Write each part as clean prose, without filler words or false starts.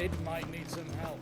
kid might need some help.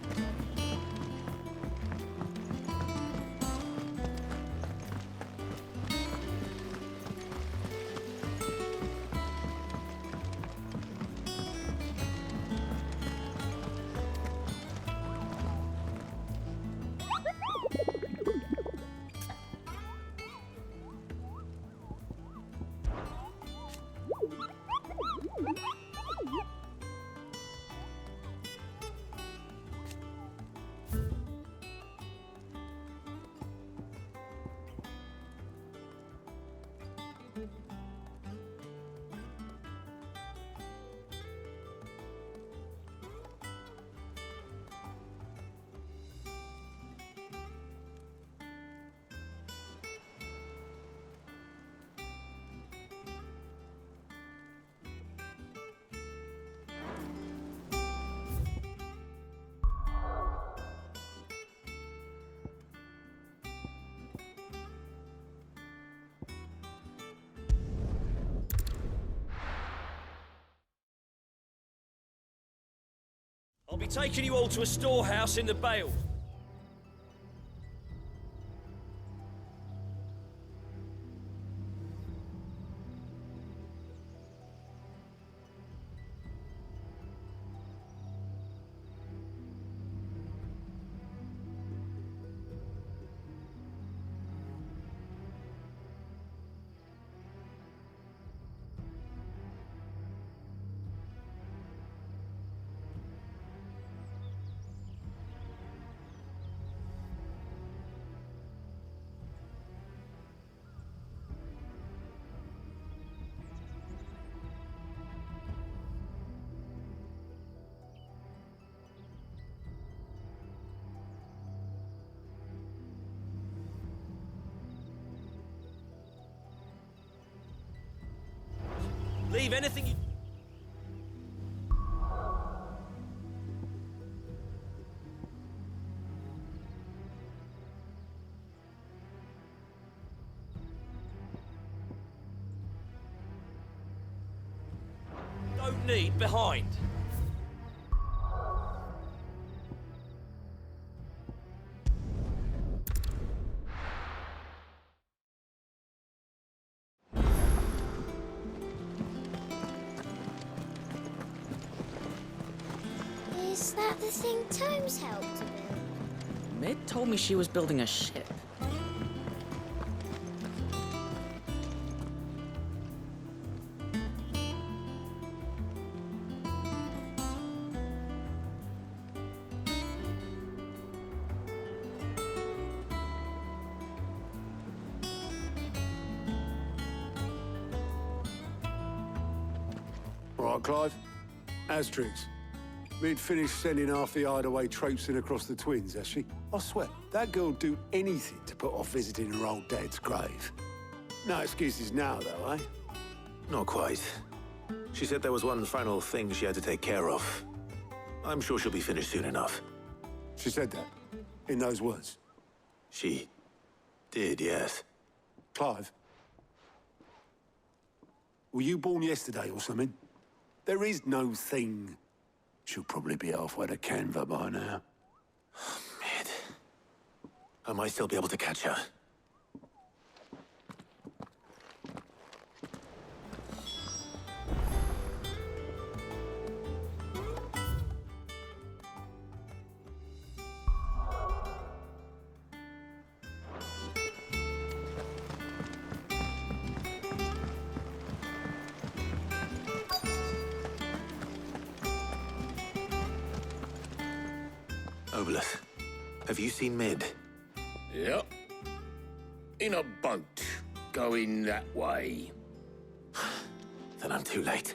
I'll be taking you all to a storehouse in the Vale. Leave anything you... don't need behind. Is that the thing Tomes helped to build? Mid told me she was building a ship. All right, Clive. Asterix. Mid finished sending half the hideaway traipsing across the twins, has she? I swear, that girl'd do anything to put off visiting her old dad's grave. No excuses now, though, eh? Not quite. She said there was one final thing she had to take care of. I'm sure she'll be finished soon enough. She said that? In those words? She did, yes. Clive? Were you born yesterday or something? There is no thing. She'll probably be halfway to Canva by now. Mid. I might still be able to catch her. Obolus, have you seen Mid? Yep. In a boat, going that way. Then I'm too late.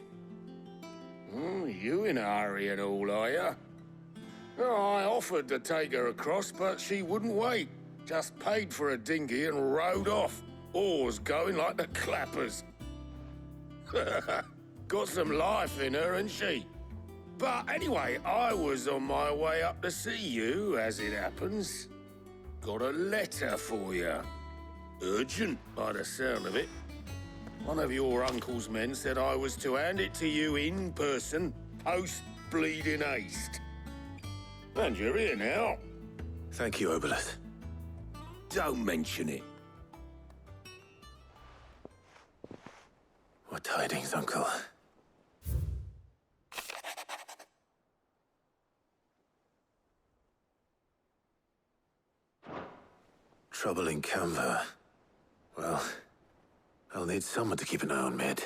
You in a hurry and all, are you? Oh, I offered to take her across, but she wouldn't wait. Just paid for a dinghy and rowed off. Oars going like the clappers. Got some life in her, ain't she? But anyway, I was on my way up to see you, as it happens. Got a letter for you. Urgent, by the sound of it. One of your uncle's men said I was to hand it to you in person, post-bleeding haste. And you're here now. Thank you, Obeleth. Don't mention it. What tidings, Uncle? Trouble in Canva. Well, I'll need someone to keep an eye on Mid.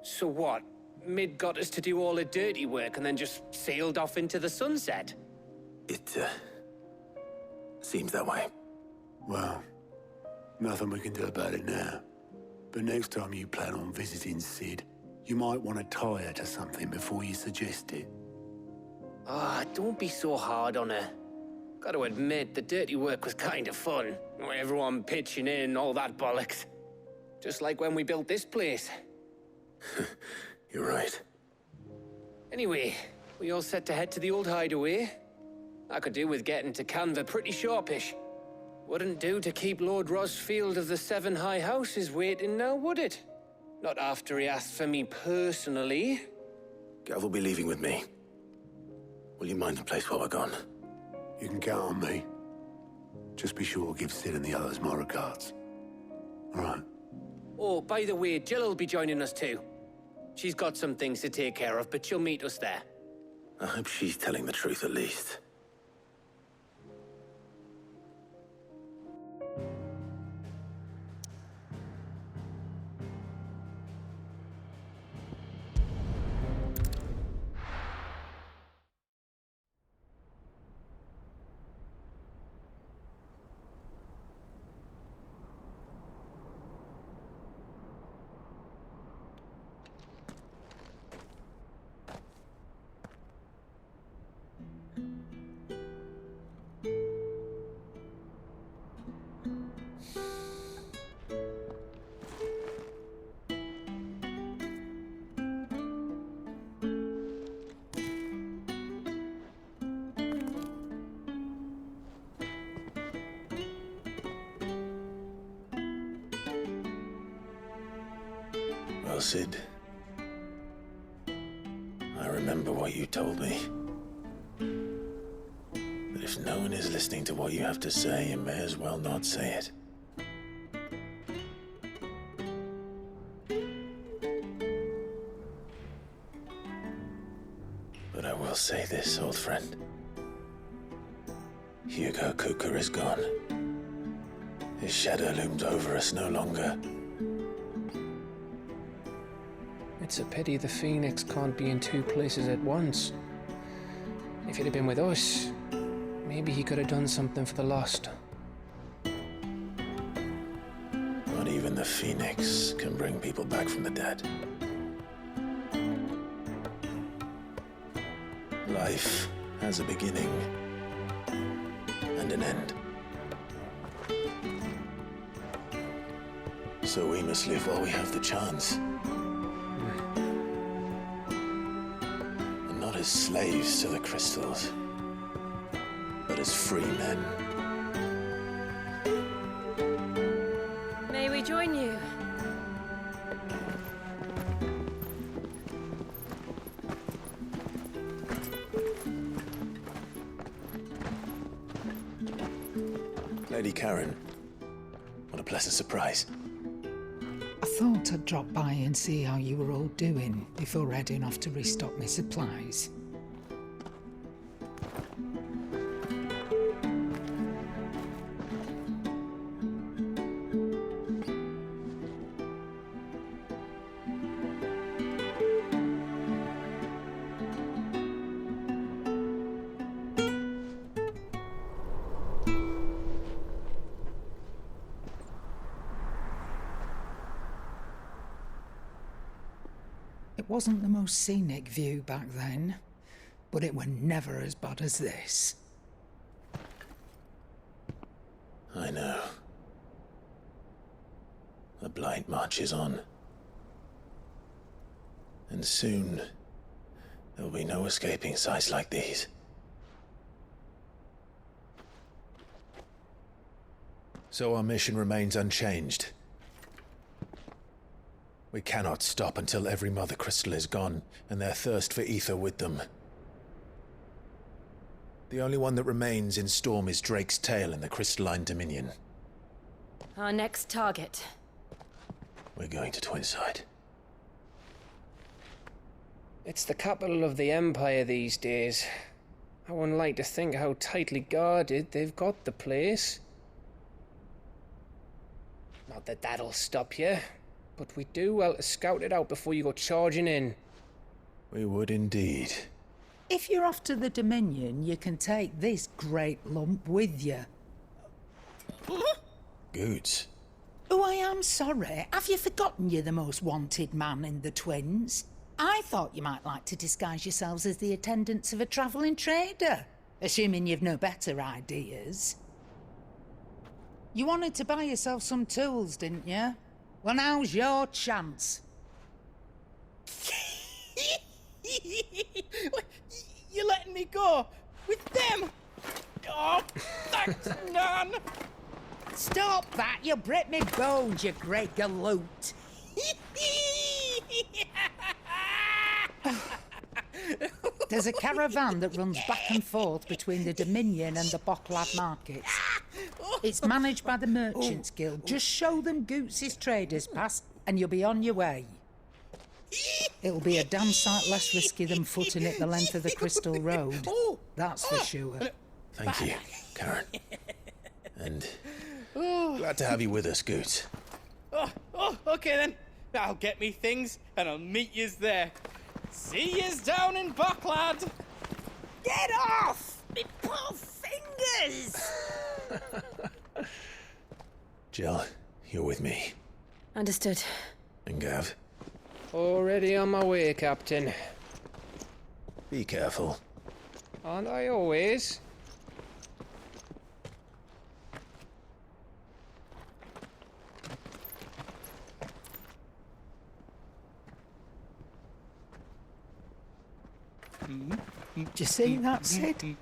So what? Mid got us to do all the dirty work and then just sailed off into the sunset? It, seems that way. Well, nothing we can do about it now. But next time you plan on visiting Sid, you might want to tie her to something before you suggest it. Ah, don't be so hard on her. Gotta admit, the dirty work was kind of fun. Everyone pitching in, all that bollocks. Just like when we built this place. You're right. Anyway, we all set to head to the old hideaway. I could do with getting to Canva pretty sharpish. Wouldn't do to keep Lord Rosfield of the Seven High Houses waiting now, would it? Not after he asked for me personally. Gav will be leaving with me. Will you mind the place while we're gone? You can count on me. Just be sure to give Sid and the others my regards. All right. Oh, by the way, Jill will be joining us too. She's got some things to take care of, but she'll meet us there. I hope she's telling the truth at least. Well, Sid, I remember what you told me. That if no one is listening to what you have to say, you may as well not say it. But I will say this, old friend. Hugo Cooker is gone. His shadow looms over us no longer. It's a pity the Phoenix can't be in two places at once. If he'd have been with us, maybe he could have done something for the lost. Not even the Phoenix can bring people back from the dead. Life has a beginning and an end. So we must live while we have the chance. And not as slaves to the crystals, but as free men. May we join you? Lady Karen, what a pleasant surprise. I thought I'd drop by and see how you were all doing before heading off to restock my supplies. It wasn't the most scenic view back then, but it were never as bad as this. I know. The blight marches on. And soon, there'll be no escaping sights like these. So our mission remains unchanged. We cannot stop until every Mother Crystal is gone, and their thirst for ether with them. The only one that remains in Storm is Drake's tail in the Crystalline Dominion. Our next target. We're going to Twinside. It's the capital of the Empire these days. I wouldn't like to think how tightly guarded they've got the place. Not that that'll stop you, but we do well to scout it out before you go charging in. We would indeed. If you're off to the Dominion, you can take this great lump with you. Goods. Oh, I am sorry. Have you forgotten you're the most wanted man in the Twins? I thought you might like to disguise yourselves as the attendants of a travelling trader, assuming you've no better ideas. You wanted to buy yourself some tools, didn't you? Well, now's your chance. You're letting me go? With them? Oh, thanks, Nan! Stop that! You'll break me bones, you great galoot! There's a caravan that runs back and forth between the Dominion and the Bocklad markets. It's managed by the Merchants Guild. Just show them Goots' traders pass and you'll be on your way. It'll be a damn sight less risky than footing it the length of the Crystal Road. That's for sure. Thank you, Karen. And glad to have you with us, Goots. Okay then. I'll get me things and I'll meet yous there. See yous down in Bocklad! Get off! Me poor fingers! Jill, you're with me. Understood. And Gav, Already on my way, Captain. be careful. Aren't I always? Do you see that, Sid?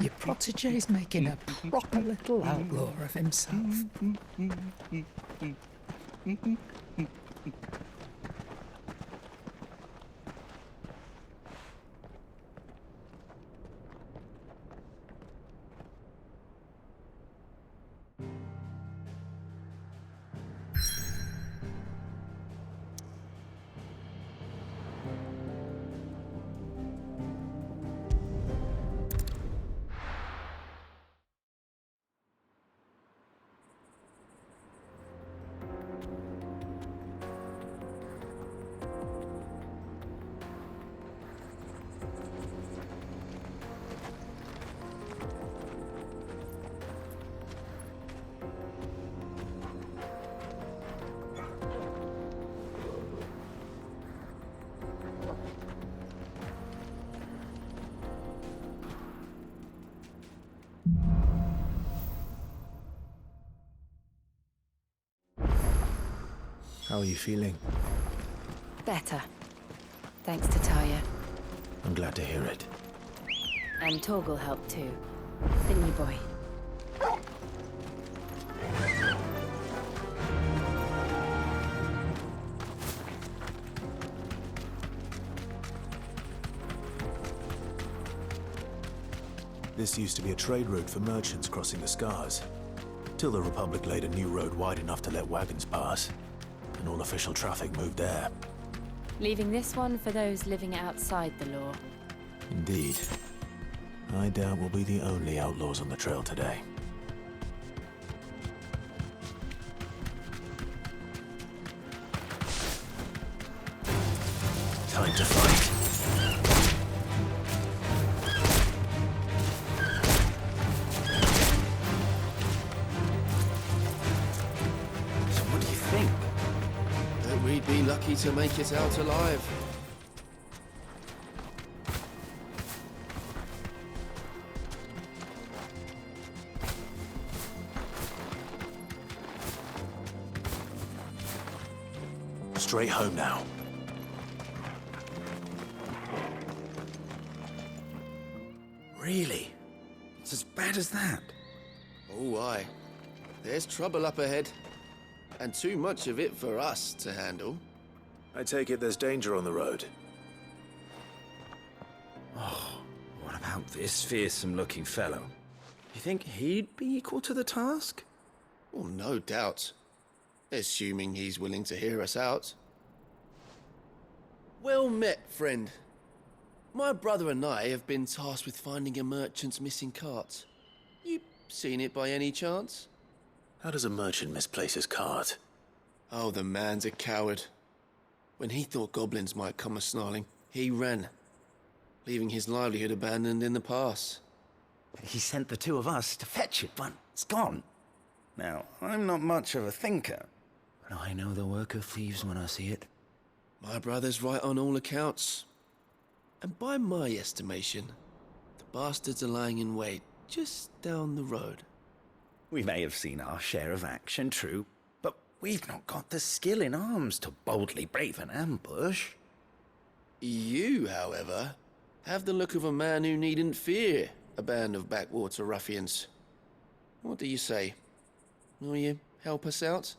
Your protege's making a proper little outlaw of himself. How are you feeling? Better. Thanks to Talia. I'm glad to hear it. And Torgal helped too. Didn't you, boy? This used to be a trade route for merchants crossing the Scars, till the Republic laid a new road wide enough to let wagons pass, and all official traffic moved there. Leaving this one for those living outside the law. Indeed. I doubt we'll be the only outlaws on the trail today. Time to fight. So what do you think? That we'd be lucky to make it out alive. Straight home now. Really? It's as bad as that? Oh, aye. There's trouble up ahead. And too much of it for us to handle. I take it there's danger on the road. Oh, what about this fearsome-looking fellow? You think he'd be equal to the task? Well, no doubt. Assuming he's willing to hear us out. Well met, friend. My brother and I have been tasked with finding a merchant's missing cart. You seen it by any chance? How does a merchant misplace his cart? Oh, the man's a coward. When he thought goblins might come a-snarling, he ran, leaving his livelihood abandoned in the pass. He sent the two of us to fetch it, but it's gone. Now, I'm not much of a thinker, but I know the work of thieves when I see it. My brother's right on all accounts. And by my estimation, the bastards are lying in wait just down the road. We may have seen our share of action, true, but we've not got the skill in arms to boldly brave an ambush. You, however, have the look of a man who needn't fear a band of backwater ruffians. What do you say? Will you help us out?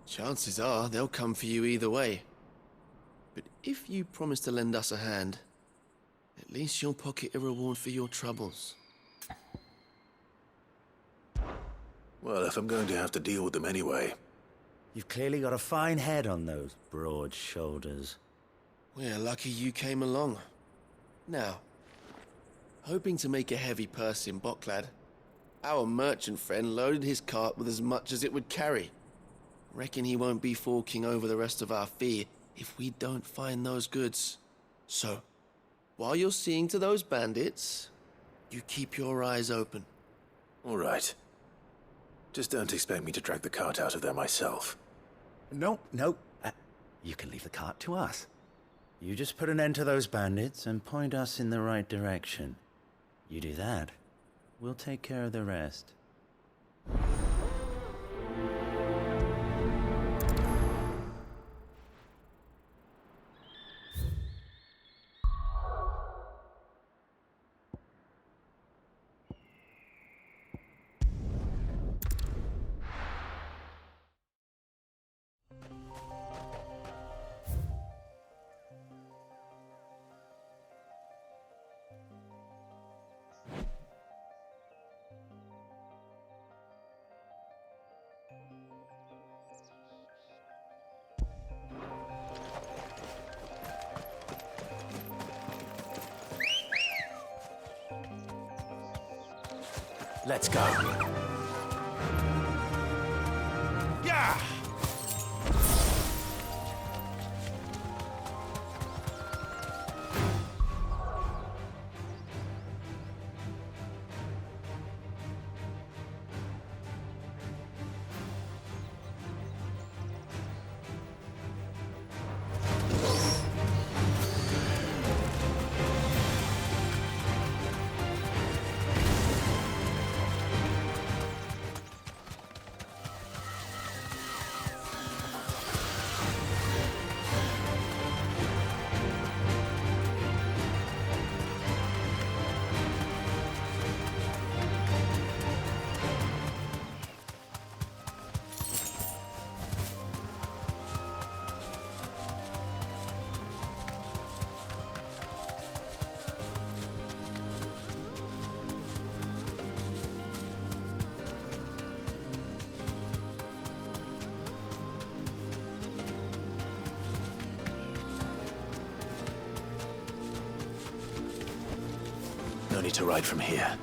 Chances are they'll come for you either way. But if you promise to lend us a hand, at least you'll pocket a reward for your troubles. Well, if I'm going to have to deal with them anyway. You've clearly got a fine head on those broad shoulders. We're lucky you came along. Now, hoping to make a heavy purse in Bocklad, our merchant friend loaded his cart with as much as it would carry. Reckon he won't be forking over the rest of our fee if we don't find those goods. So, while you're seeing to those bandits, you keep your eyes open. All right. Just don't expect me to drag the cart out of there myself. Nope. You can leave the cart to us. You just put an end to those bandits and point us in the right direction. You do that, we'll take care of the rest. Let's go. Yeah! No need to ride from here.